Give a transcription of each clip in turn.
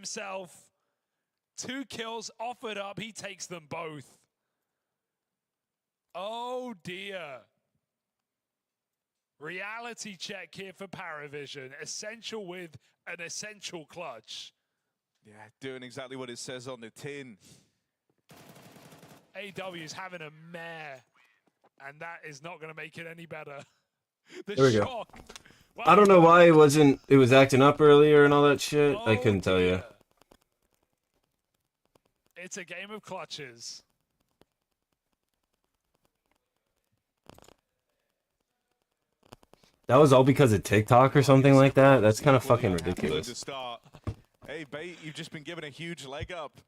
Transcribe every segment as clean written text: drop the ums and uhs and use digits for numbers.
himself. 2 kills offered up. He takes them both. Oh, dear. Reality check here for Paravision. Essential with an essential clutch. Yeah, doing exactly what it says on the tin. AW's having a mare, and that is not going to make it any better. The There we shock. go. Wow, I don't know why it was acting up earlier and all that shit. oh I couldn't tell you. dear. It's a game of clutches. That was all because of TikTok or something like that? That's kind of fucking ridiculous. To start. Hey, Bait, you've just been given a huge leg up.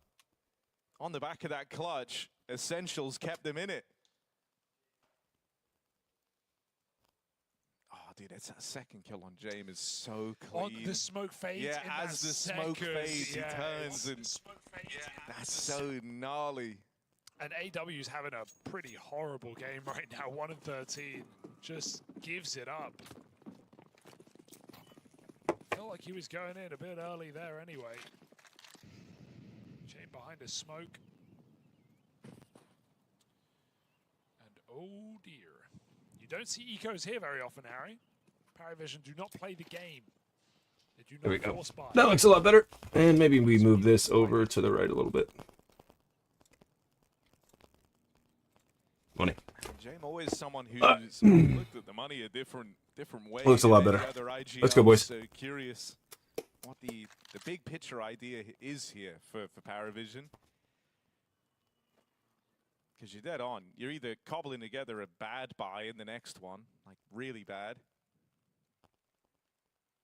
On the back of that clutch, Essentials kept them in it. Oh, dude, it's that second kill on James is so clean. On the smoke fades. Yeah, in as that the smoke second, fades, he turns and that's so gnarly. And AW's having a pretty horrible game right now. 1 in 13. Just gives it up. Felt like he was going in a bit early there anyway. Chain behind a smoke. And oh dear. You don't see ecos here very often, Harry. Paravision do not play the game. They do There we not go. force buy. That looks a lot better. And maybe we move this over to the right a little bit. Money. James always someone who's looked at the money a different way. Looks a lot better. Let's go, boys. So curious what the big picture idea is here for Paravision. Because you're dead on. You're either cobbling together a bad buy in the next one, like really bad,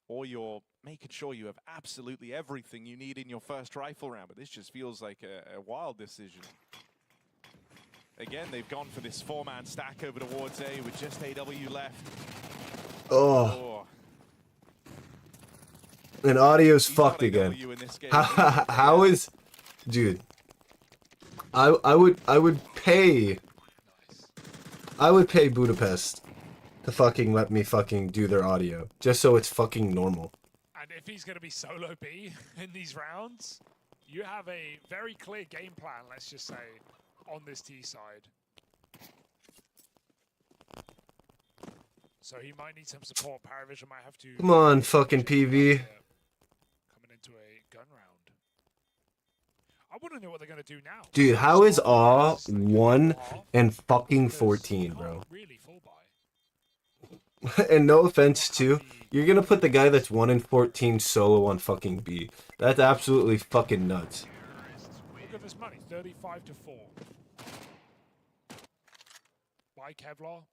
or you're making sure you have absolutely everything you need in your first rifle round. But this just feels like a wild decision. Again, they've gone for this 4-man stack over towards A with just AW left. Oh. And audio's fucked again. How is... Dude. I would pay Budapest to fucking let me fucking do their audio. Just so it's fucking normal. And if he's going to be solo B in these rounds, you have a very clear game plan, let's just say, on this T side. So he might need some support. Paravision might have to... Come on, fucking PV. Coming into a gun round. I want to know what they're going to do now. Dude, how is Aw 1 and fucking 14, bro? Really full buy. And no offense, too. You're gonna put the guy that's 1 and 14 solo on fucking B. That's absolutely fucking nuts. Look at this money. 35 to 4. Buy Kevlar.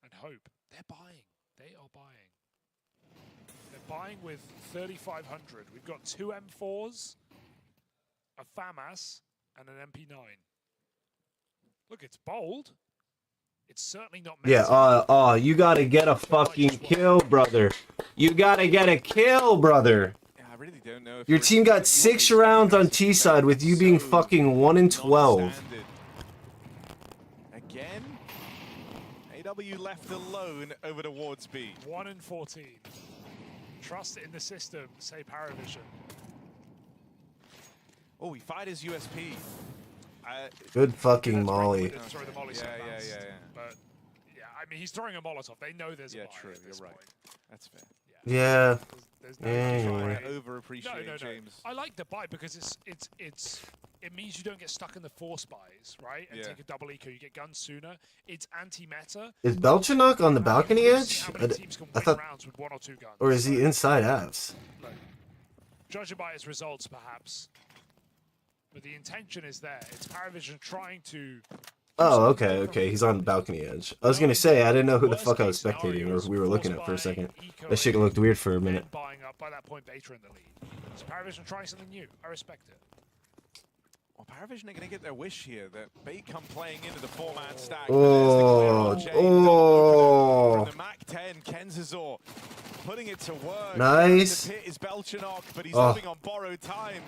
And hope. They're buying. They are buying. They're buying with 3,500. We've got 2 M4s, a FAMAS, and an MP9. Look, it's bold. It's certainly not messy. Yeah, you gotta get a fucking kill, brother. You gotta get a kill, brother. Yeah, I really don't know if your team got 6 rounds on T side with you being fucking 1 and 12. Again, AW left alone over towards B. 1 and 14. Trust in the system, say Paravision. Oh, he fired his USP. Good fucking molly. Throw the molly yeah. But yeah, I mean, he's throwing a Molotov. They know there's a buy true. at this You're right. point. That's fair. Yeah. There's no Yeah. I overappreciate James. I like the buy because it means you don't get stuck in the force buys, right? And take a double eco, you get guns sooner. It's anti-meta. Is Belchanok on the balcony edge? I thought, rounds with 1 or 2 guns. or is he inside apps? Look, judging by his results, perhaps. But the intention is there. It's Paravision trying to... Oh, okay. He's on the balcony edge. I was gonna say, I didn't know who the fuck I was spectating or we were looking at for a second. That shit looked weird for a minute. Buying up by that point, Beta in the lead. So Paravision trying something new. I respect it. Well, Paravision are going to get their wish here. That Bait come playing into the 4-man stack. Oh. From the Mac 10, Kenzazor putting it to work. Nice. The pit is Belchanok, but he's living on borrowed time.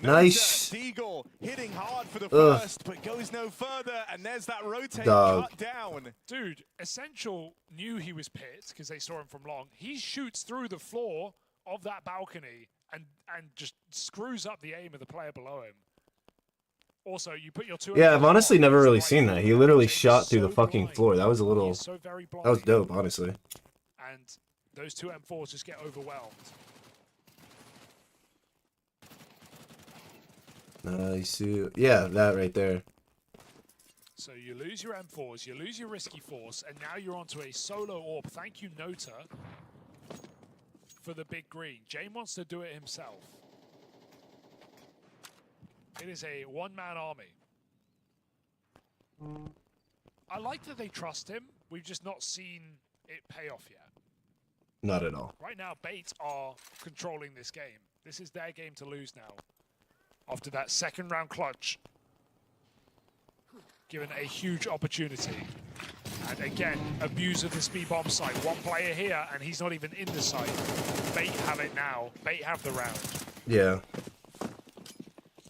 Nice. Deagle hitting hard for the first, but goes no further, and there's that rotate cut down. Dude, Essential knew he was pit because they saw him from long. He shoots through the floor of that balcony and just screws up the aim of the player below him. Also, you put your 2 Yeah, I've honestly never really right seen that. He there. literally James is shot through the so fucking blind. floor. That was a He little... is so very That was blind. dope, honestly. And those 2 M4s just get overwhelmed. Nice. Yeah, that right there. So you lose your M4s, you lose your risky force, and now you're onto a solo orb. Thank you, Nota, for the big green. Jane wants to do it himself. It is a one-man army. I like that they trust him. We've just not seen it pay off yet. Not at all. Right now, Bait are controlling this game. This is their game to lose now. After that second round clutch, given a huge opportunity. And again, abuse of the speed bomb site. One player here, and he's not even in the site. Bait have it now. Bait have the round. Yeah.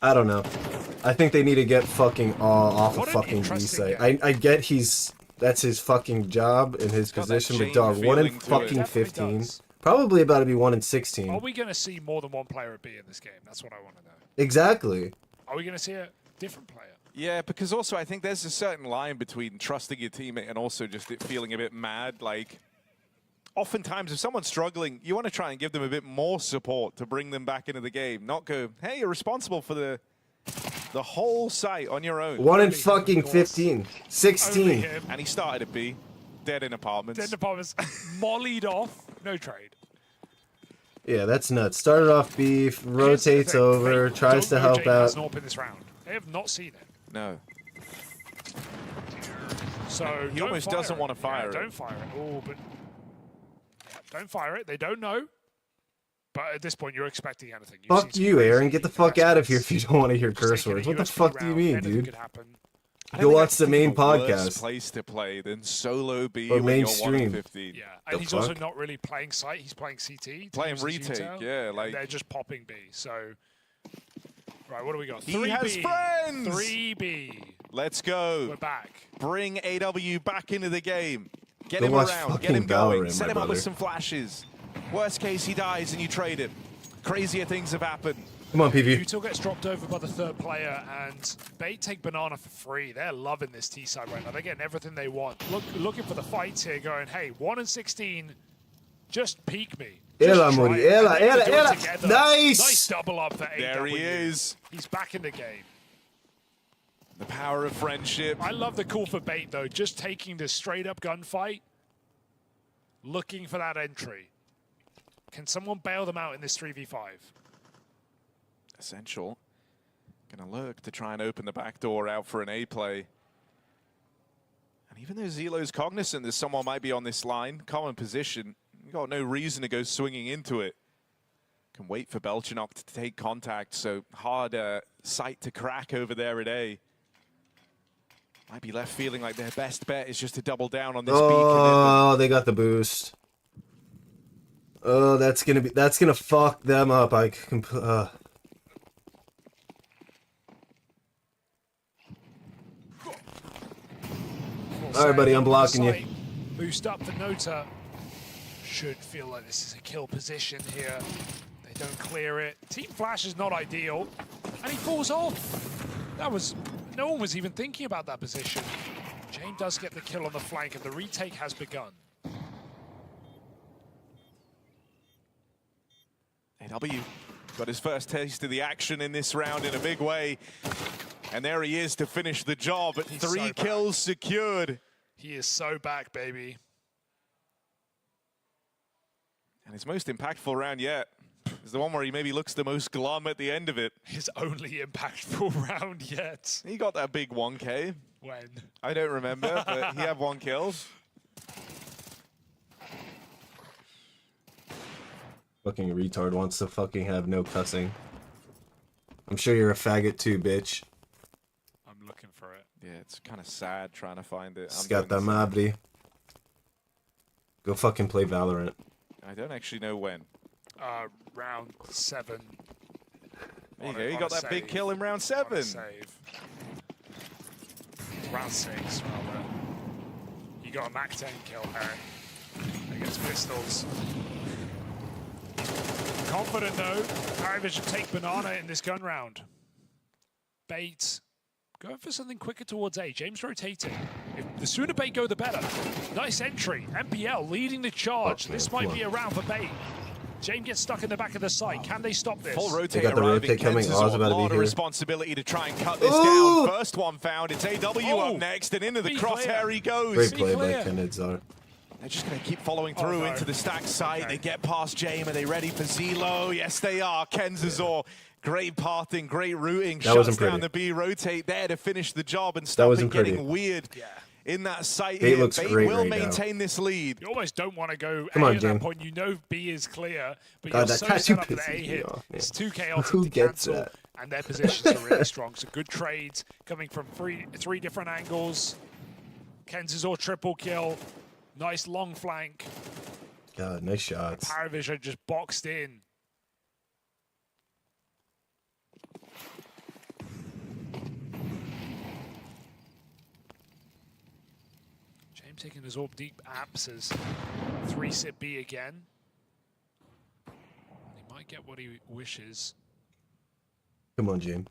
I don't know. I think they need to get fucking off What of an fucking B interesting site. I get that's his fucking job and his got that position, but Jane dog, 1 in feeling to it. fucking Definitely 15. does. Probably about to be 1 in Are 16. we going to see more than one player at B in this game? That's what I want to know. Exactly. Are we going to see a different player? Yeah, because also I think there's a certain line between trusting your teammate and also just it feeling a bit mad. Like, oftentimes if someone's struggling, you want to try and give them a bit more support to bring them back into the game. Not go, hey, you're responsible for the whole site on your own. 1 in Only him, fucking of course. 15. Only 16. him. And he started at B, dead in apartments. Dead departments mollied off. No trade. Yeah, that's nuts. Started off beef, Here's the rotates thing. over, Bait tries to don't know help Jane has out. an AWP in this round. They have not seen it. No. So He don't almost fire doesn't it. want to fire it. Don't fire it. Oh, but yeah, don't fire it. They don't know. But at this point, you're expecting anything. You've Fuck seen you, some Aaron. crazy Get the fuck out of here if investments. you don't want to hear Just curse taking a words. What the USP fuck do you round, mean, anything dude? could happen. I Go don't think watch that's the main a worse podcast. place to play than solo B Or when you're 1 in mainstream. 15. Yeah, The and he's also fuck? not really playing site. He's playing CT. Playing to use his retake, util, yeah, and like- they're just popping B. So, right, what do we got? He 3B. has friends! 3B. Let's We're go. back. Bring AW back into the game. Get Go him watch around. Get fucking him going. Valorant, Set my him up with brother. some flashes. Worst case, he dies and you trade him. Crazier things have happened. Come on, PV. Util gets dropped over by the third player, and Bait take Banana for free. They're loving this T side right now. They're getting everything they want. Looking for the fights here, going, hey, 1 in 16, just peek me. Just Ela, try Mori. it. Ela, And they ela, can do it ela. together. Nice! Nice double up for AW. There he is. He's back in the game. The power of friendship. I love the call for Bait, though. Just taking this straight-up gunfight, looking for that entry. Can someone bail them out in this 3v5? Essential. Gonna lurk to try and open the back door out for an A play. And even though Zelo's cognizant that someone might be on this line, common position, you got no reason to go swinging into it. Can wait for Belchinok to take contact, so hard sight to crack over there at A. Might be left feeling like their best bet is just to double down on this B commitment. Oh, they got the boost. Oh, that's gonna fuck them up. All right, buddy, I'm blocking you. Boost up for Nota. Should feel like this is a kill position here. They don't clear it. Team Flash is not ideal, and he falls off. No one was even thinking about that position. Jane does get the kill on the flank, and the retake has begun. AW got his first taste of the action in this round in a big way. And there he is to finish the job. He's 3 so kills secured. He is so back, baby. And his most impactful round yet is the one where he maybe looks the most glum at the end of it. His only impactful round yet. He got that big 1K. When? I don't remember, but he had 1 kill. Fucking retard wants to fucking have no cussing. I'm sure you're a faggot too, bitch. I'm looking for it. Yeah, it's kind of sad trying to find it. I'm Scata doing the same. madre. Go fucking play Valorant. I don't actually know when. Round 7. There you On go. a- You on got a that big save. kill in round On a 7. save. Round 6, rather. You got a Mac 10 kill, Harry. Against pistols. confident though. Paravision take banana in this gun round. Bait going for something quicker towards A. James rotating. The sooner Bait go, the better. Nice entry. MPL leading the charge. This might be a round for Bait. James gets stuck in the back of the site. Can they stop this? Full rotate They got the rotate coming. A Oz about to be lot of here. responsibility to try and cut this down. First one found. It's AW up next, and into the Be crosshair clear. he goes. Great play by Kennedzar. They're just going to keep following through no. into the stack site. They get past James. Are they ready for Zelo? Yes, they are. Kenzazor, great pathing, great routing. That wasn't Shuts down pretty. the B rotate there to finish the job and stop it wasn't getting pretty. weird in that site. Bait looks Bait great will right now. maintain this lead. You almost don't want to go Come A on, at that Jim. point. You know B is clear, but God, you're that so tattoo set up for the A pisses me hit. off, man. It's too chaotic Who to gets cancel, that? and their positions are really strong. So good trades coming from three different angles. Kenzazor triple kill. Nice long flank. God, nice shots. Paravision just boxed in. James taking his orb deep apps as 3-sit B again. He might get what he wishes. Come on, James.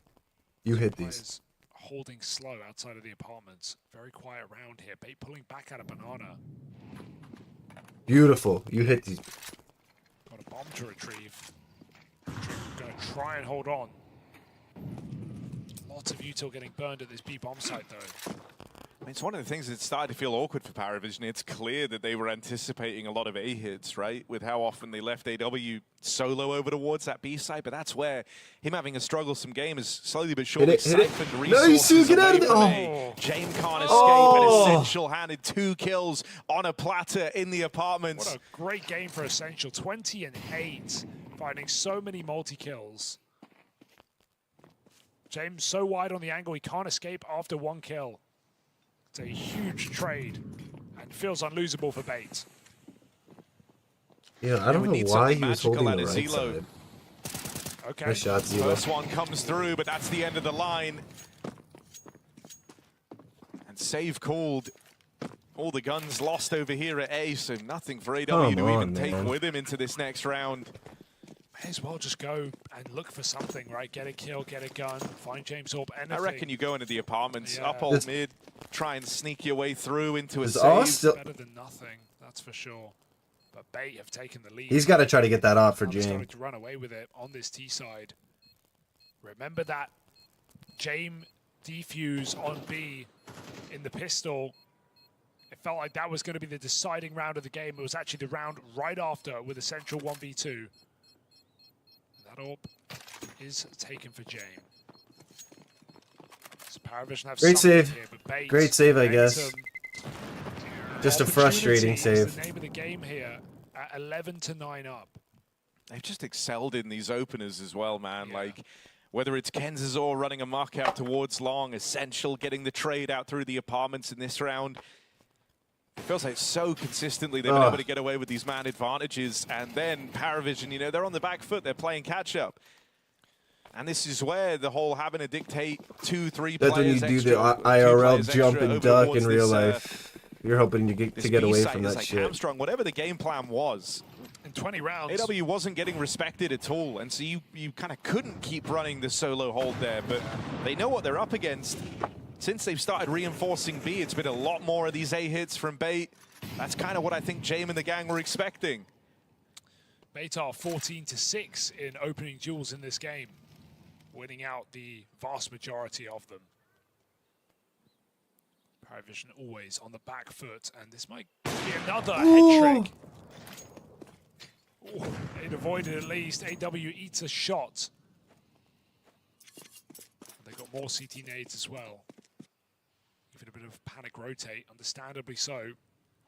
You hit these. Players holding slow outside of the apartments. Very quiet round here. Bait pulling back out of banana. Beautiful. You hit these. Got a bomb to retrieve. Gonna try and hold on. Lots of util getting burned at this B bomb site though. It's one of the things that started to feel awkward for Paravision. It's clear that they were anticipating a lot of A hits, right? With how often they left AW solo over towards that B side, but that's where him having a strugglesome game is slowly but surely Hit it. siphoned Nice, resources get out away of from there. A. James can't escape, Oh. and Essential handed 2 kills on a platter in the apartments. What a great game for Essential. 20 and 8, finding so many multi-kills. James so wide on the angle, he can't escape after 1 kill. It's a huge trade and feels unlosable for Bait. Yeah, I don't we know need why something he was magical holding out the of right Zelo. side. Okay. Nice shot, Zelo. First one comes through, but that's the end of the line. And save called. All the guns lost over here at A, so nothing for AW Come to on, even take man. with him into this next round. May as well just go and look for something, right? Get a kill, get a gun, find James Orb, anything. I reckon you go into the apartments, Yeah. up alt mid, try and sneak your way through into a Is save. Oz still? Better than nothing, that's for sure. But Bait have taken the lead. He's got to try to get that off for Now they're James. starting to run away with it on this T side. Remember that James defuse on B in the pistol. It felt like that was going to be the deciding round of the game. It was actually the round right after with Essential 1v2. That orb is taken for James. So Paravision have Great something save. here, but Bait, Great save, I guess. momentum, Just a frustrating opportunity is save. the name of the game here at 11-9 up. They've just excelled in these openers as well, man. Yeah. Like, whether it's Kenzazor running a muck out towards long, Essential getting the trade out through the apartments in this round. It feels like so consistently they've been able to get away with these man advantages. And then Paravision, you know, they're on the back foot. They're playing catch-up. And this is where the whole having to dictate 2-3 That's when you players do the extra, 2 IRL players jump extra and over duck towards in real this, life. You're hoping to this get away B-site from is that like shit. hamstrung. Whatever the game plan was, In 20 rounds. AW wasn't getting respected at all, and so you kind of couldn't keep running the solo hold there, but they know what they're up against. Since they've started reinforcing B, it's been a lot more of these A hits from Bait. That's kind of what I think James and the gang were expecting. Bait are 14-6 in opening duels in this game, winning out the vast majority of them. Paravision always on the back foot, and this might be another head trick. Ooh, it avoided at least. AW eats a shot. They got more CT nades as well. Even a bit of panic rotate, understandably so.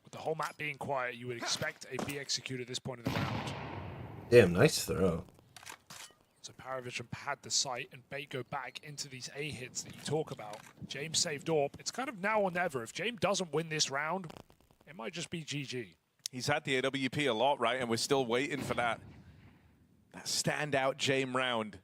With the whole map being quiet, you would expect a B execute at this point in the round. Damn, nice throw. So Paravision had the site, and Bait go back into these A hits that you talk about. James saved Orb. It's kind of now or never. If James doesn't win this round, it might just be GG. He's had the AWP a lot, right? And we're still waiting for that standout James round.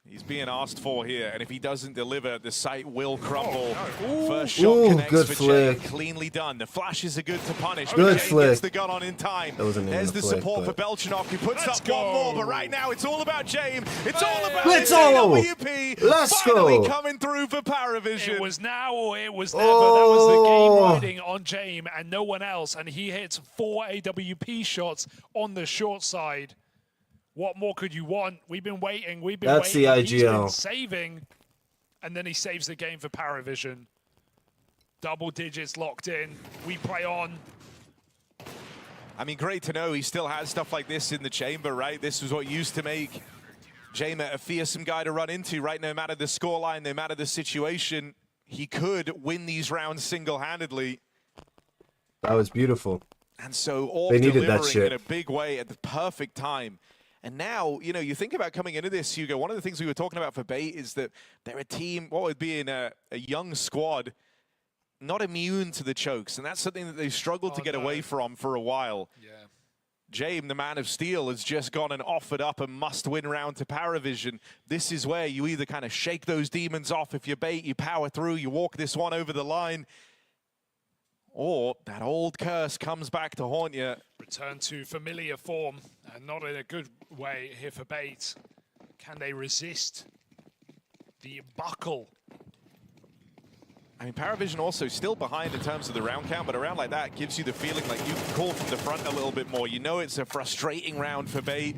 He's being asked for here, and if he doesn't deliver, the site will crumble. no. First shot Ooh, connects good for flick. Jay. Cleanly done. The flashes are good to punish. Good Jay flick. gets the gun on in time. That wasn't even There's a the flick, support for but- Belchenok, who puts Let's up one more, go. but right now it's all about James. It's all about Let's go. AWP. Let's Finally go. coming through for Paravision. It was now or it was never. That was the game Oh. riding on James and no one else. And he hits 4 AWP shots on the short side. What more could you want? We've been waiting. We've been That's waiting. the He's been IGL. saving. And then he saves the game for Paravision. Double digits locked in. We play on. I mean, great to know he still has stuff like this in the chamber, right? This was what used to make James a fearsome guy to run into, right? No matter the scoreline, no matter the situation, he could win these rounds single-handedly. That was beautiful. And so Orb They needed that delivering shit. in a big way at the perfect time. And now, you know, you think about coming into this, Hugo, one of the things we were talking about for Bait is that they're a team, what would be in a young squad, not immune to the chokes. And that's something that they've struggled to get away from for a while. Yeah. James, the Man of Steel, has just gone and offered up a must-win round to Paravision. This is where you either kind of shake those demons off. If you're Bait, you power through, you walk this one over the line. Or that old curse comes back to haunt you. Return to familiar form, and not in a good way here for Bait. Can they resist the buckle? I mean, Paravision also still behind in terms of the round count, but a round like that gives you the feeling like you can call from the front a little bit more. You know it's a frustrating round for Bait.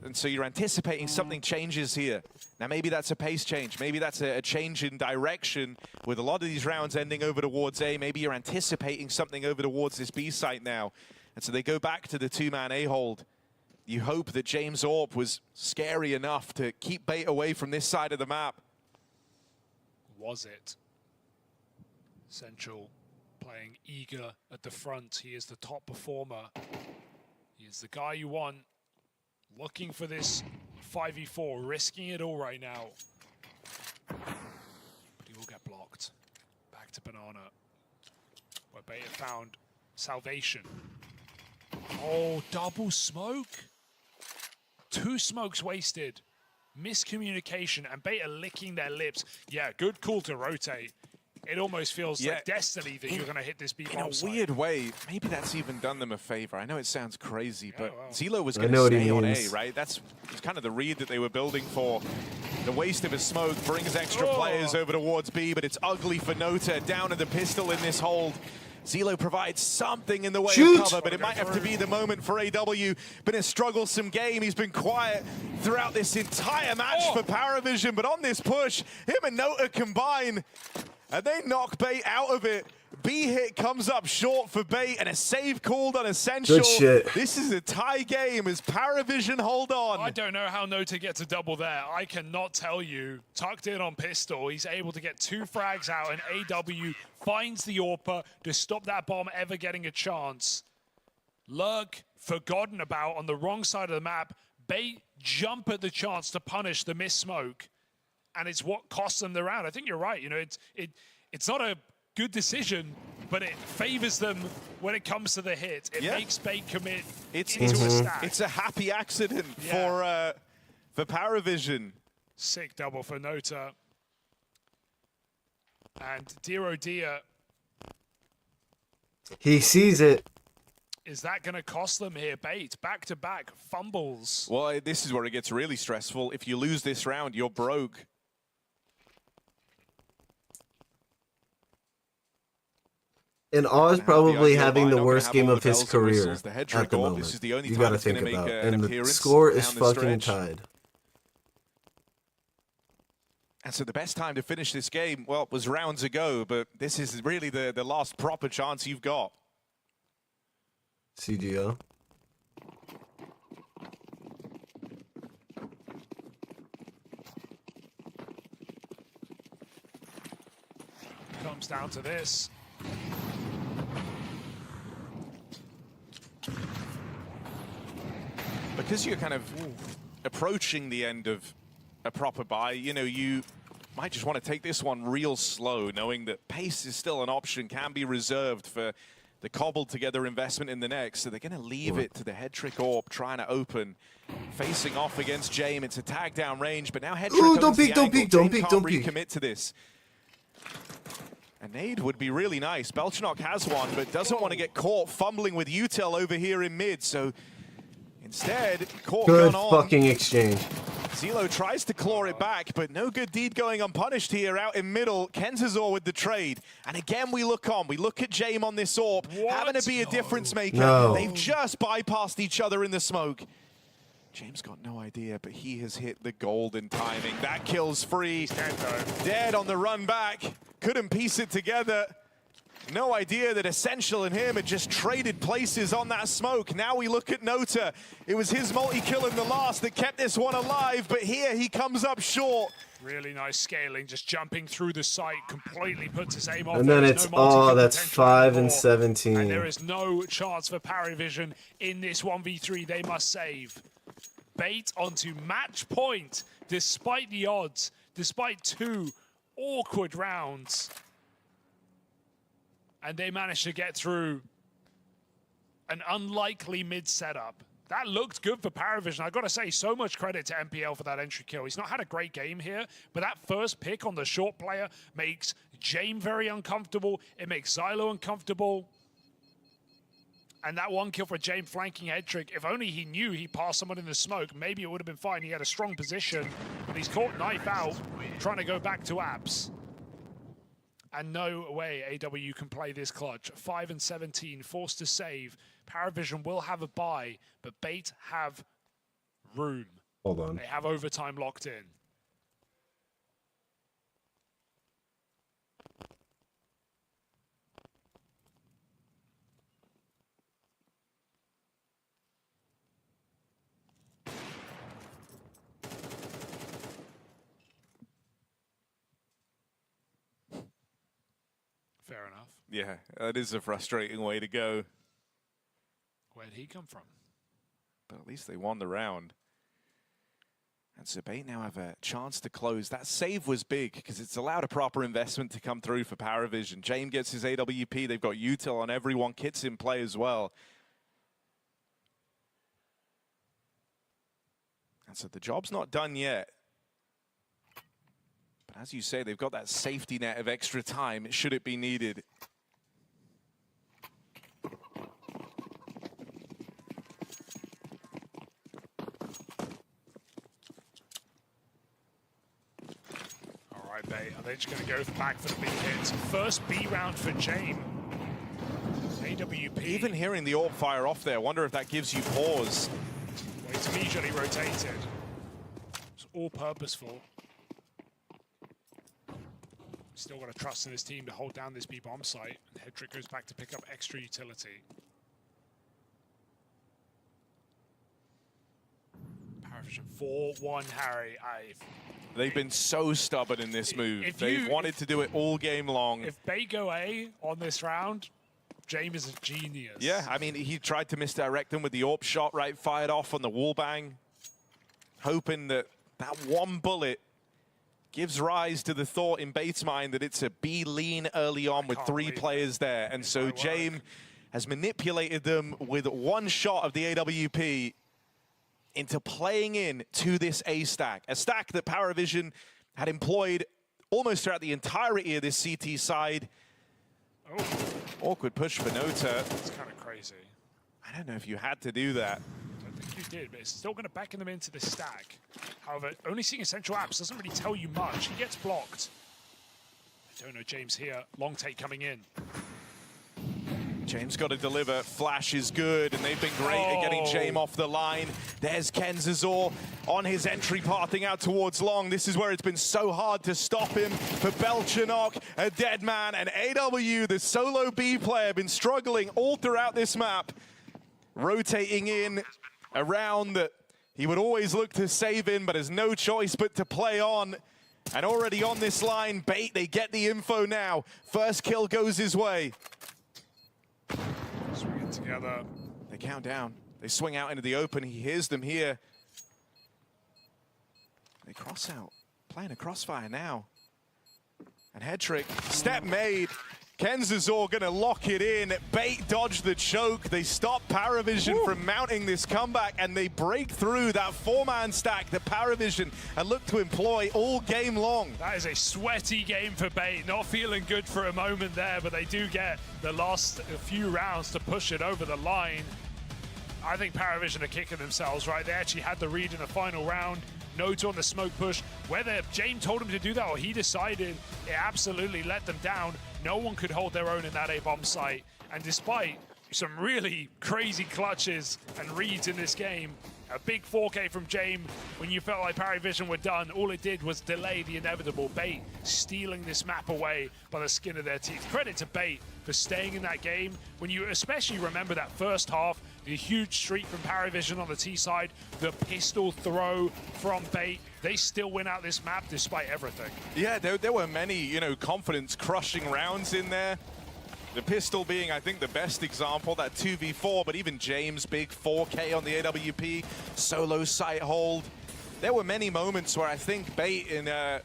And so you're anticipating something changes here. Now, maybe that's a pace change. Maybe that's a change in direction with a lot of these rounds ending over towards A. Maybe you're anticipating something over towards this B site now. And so they go back to the two-man A-hold. You hope that James Orp was scary enough to keep Bait away from this side of the map. Was it? Central playing eager at the front. He is the top performer. He is the guy you want. Looking for this 5v4, risking it all right now. But he will get blocked. Back to Banana, where Bait found salvation. Oh, double smoke. 2 smokes wasted. Miscommunication, and Bait are licking their lips. Yeah, good call to rotate. It almost feels like destiny that you're going to hit this B bomb In a weird way, maybe that's even done them a favor. I know it sounds crazy, but Zelo was going to stay on A, right? That's kind of the read that they were building for. The waste of a smoke brings extra players over towards B, but it's ugly for Nota. Down at the pistol in this hold. Zelo provides something in the way of cover, but it might have to be the moment for AW. Been a strugglesome game. He's been quiet throughout this entire match for Paravision, but on this push, him and Nota combine, and they knock Bait out of it. B hit comes up short for Bait, and a save called on Essential. Good shit. This is a tie game as Paravision hold on. I don't know how Nota gets a double there. I cannot tell you. Tucked in on pistol, he's able to get 2 frags out, and AW finds the AWPer to stop that bomb ever getting a chance. Lurk forgotten about on the wrong side of the map. Bait jump at the chance to punish the miss smoke, and it's what costs them the round. I think you're right. You know, it's not a good decision, but it favors them when it comes to the hit. It makes Bait commit into a stack. It's a happy accident for Paravision. Sick double for Nota. And Diro Dia, He sees it. is that going to cost them here? Bait, back-to-back fumbles. Well, this is where it gets really stressful. If you lose this round, you're broke. And Oz probably the having the not worst gonna have game all of the his bells and career whistles. The head at trick the orb, moment. this is the only You time got to it's gonna think make about. an And the appearance score is down the fucking stretch. tied. And so the best time to finish this game, well, was rounds ago, but this is really the last proper chance you've got. CGO. Comes down to this. Because you're kind of approaching the end of a proper buy, you know, you might just want to take this one real slow, knowing that pace is still an option, can be reserved for the cobbled together investment in the next. So they're going to leave it to the head trick orb trying to open facing off against James. It's a tag down range, but now Hedrick Ooh, owns the angle. don't James peek. can't recommit to this. A nade would be really nice. Belchenok has one, but doesn't want to get caught fumbling with Util over here in mid, so instead, caught Good gun on. fucking exchange. Zelo tries to claw it back, but no good deed going unpunished here out in middle. Kenzazor with the trade. And again, we look on. We look at James on this AWP, having to be a difference maker. No. They've just bypassed each other in the smoke. James got no idea, but he has hit the golden timing. That kill's free. Dead on the run back. Couldn't piece it together. No idea that Essential and him had just traded places on that smoke. Now we look at Nota. It was his multi-kill in the last that kept this one alive, but here he comes up short. Really nice scaling, just jumping through the site, completely puts his aim off. And then it's, oh, that's 5 and 17. And there is no chance for Paravision in this 1v3. They must save. Bait onto match point, despite the odds, despite 2 awkward rounds. And they managed to get through an unlikely mid setup. That looked good for Paravision. I've got to say, so much credit to MPL for that entry kill. He's not had a great game here, but that first pick on the short player makes James very uncomfortable. It makes Xylo uncomfortable. And that one kill for James flanking Hedrick, if only he knew he passed someone in the smoke, maybe it would have been fine. He had a strong position, but he's caught knife out, trying to go back to apps. And no way AW can play this clutch. 5 and 17, forced to save. Paravision will have a bye, but Bait have room. Hold on. They have overtime locked in. Fair enough. Yeah, that is a frustrating way to go. Where'd he come from? But at least they won the round. And so Bait now have a chance to close. That save was big because it's allowed a proper investment to come through for Paravision. James gets his AWP. They've got Util on everyone. Kit's in play as well. And so the job's not done yet. But as you say, they've got that safety net of extra time, should it be needed. All right, Bay, are they just going to go back for the big hits? First B round for James. AWP. Even hearing the AWP fire off there, wonder if that gives you pause. Well, it's immediately rotated. It's all purposeful. Still got to trust in this team to hold down this B-bomb site. And Hedrick goes back to pick up extra utility. Paravision 4-1 Harry. They've been so stubborn in this move. They've wanted to do it all game long. If they go A on this round, James is a genius. Yeah, I mean, he tried to misdirect them with the AWP shot, right? Fired off on the wall bang, hoping that that one bullet gives rise to the thought in Bait's mind that it's a B lean early on with 3 players there. And so James has manipulated them with one shot of the AWP into playing in to this A stack. A stack that Paravision had employed almost throughout the entirety of this CT side. Oh. Awkward push for Nota. It's kind of crazy. I don't know if you had to do that. I don't think you did, but it's still going to beckon them into the stack. However, only seeing Essential Apps doesn't really tell you much. He gets blocked. I don't know, James here. Long take coming in. James got to deliver. Flash is good, and they've been great at getting James off the line. There's Kenzazor on his entry pathing out towards long. This is where it's been so hard to stop him. For Belchenok, a dead man, and AW, the solo B player, been struggling all throughout this map. Rotating in around that he would always look to save in, but has no choice but to play on. And already on this line, Bait, they get the info now. First kill goes his way. Swing it together. They count down. They swing out into the open. He hears them here. They cross out. Playing a crossfire now. And Hedrick, step made. Kenzazor gonna lock it in. Bait dodged the choke. They stop Paravision from mounting this comeback, and they break through that 4-man stack that Paravision and look to employ all game long. That is a sweaty game for Bait. Not feeling good for a moment there, but they do get the last few rounds to push it over the line. I think Paravision are kicking themselves, right? They actually had the read in the final round. Nodes on the smoke push. Whether James told him to do that or he decided, it absolutely let them down. No one could hold their own in that A-bomb site. And despite some really crazy clutches and reads in this game, a big 4K from James when you felt like Paravision were done, all it did was delay the inevitable. Bait stealing this map away by the skin of their teeth. Credit to Bait for staying in that game. When you especially remember that first half, the huge streak from Paravision on the T side, the pistol throw from Bait, they still win out this map despite everything. Yeah, there were many, you know, confidence-crushing rounds in there. The pistol being, I think, the best example, that 2v4, but even James, big 4K on the AWP, solo sight hold. There were many moments where I think Bait in a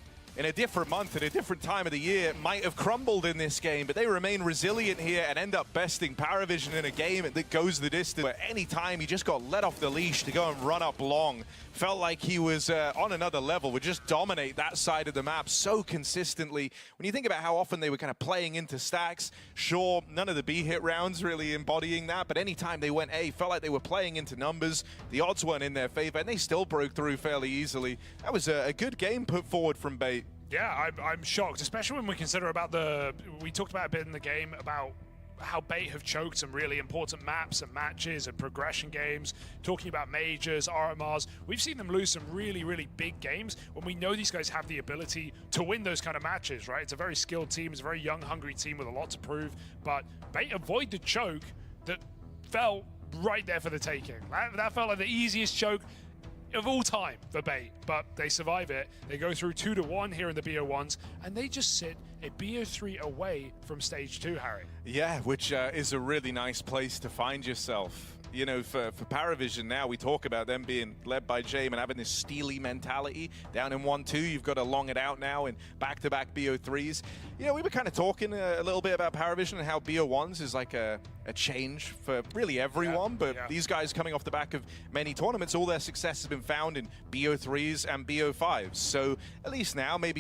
different month, at a different time of the year, might have crumbled in this game, but they remain resilient here and end up besting Paravision in a game that goes the distance. But any time he just got let off the leash to go and run up long, felt like he was on another level, would just dominate that side of the map so consistently. When you think about how often they were kind of playing into stacks, sure, none of the B-hit rounds really embodying that, but anytime they went A, felt like they were playing into numbers. The odds weren't in their favor, and they still broke through fairly easily. That was a good game put forward from Bait. Yeah, I'm shocked, especially when we consider about we talked about a bit in the game about how Bait have choked some really important maps and matches and progression games, talking about majors, RMRs. We've seen them lose some really, really big games when we know these guys have the ability to win those kind of matches, right? It's a very skilled team, it's a very young, hungry team with a lot to prove, but Bait avoid the choke that felt right there for the taking. That felt like the easiest choke of all time for Bait, but they survive it. They go through 2-1 here in the BO1s, and they just sit a BO3 away from stage 2, Harry. Yeah, which is a really nice place to find yourself. You know, for Paravision now, we talk about them being led by James and having this steely mentality. Down in 1-2, you've got to long it out now in back-to-back BO3s. You know, we were kind of talking a little bit about Paravision and how BO1s is like a change for really everyone, but these guys coming off the back of many tournaments, all their success has been found in BO3s and BO5s. So at least now, maybe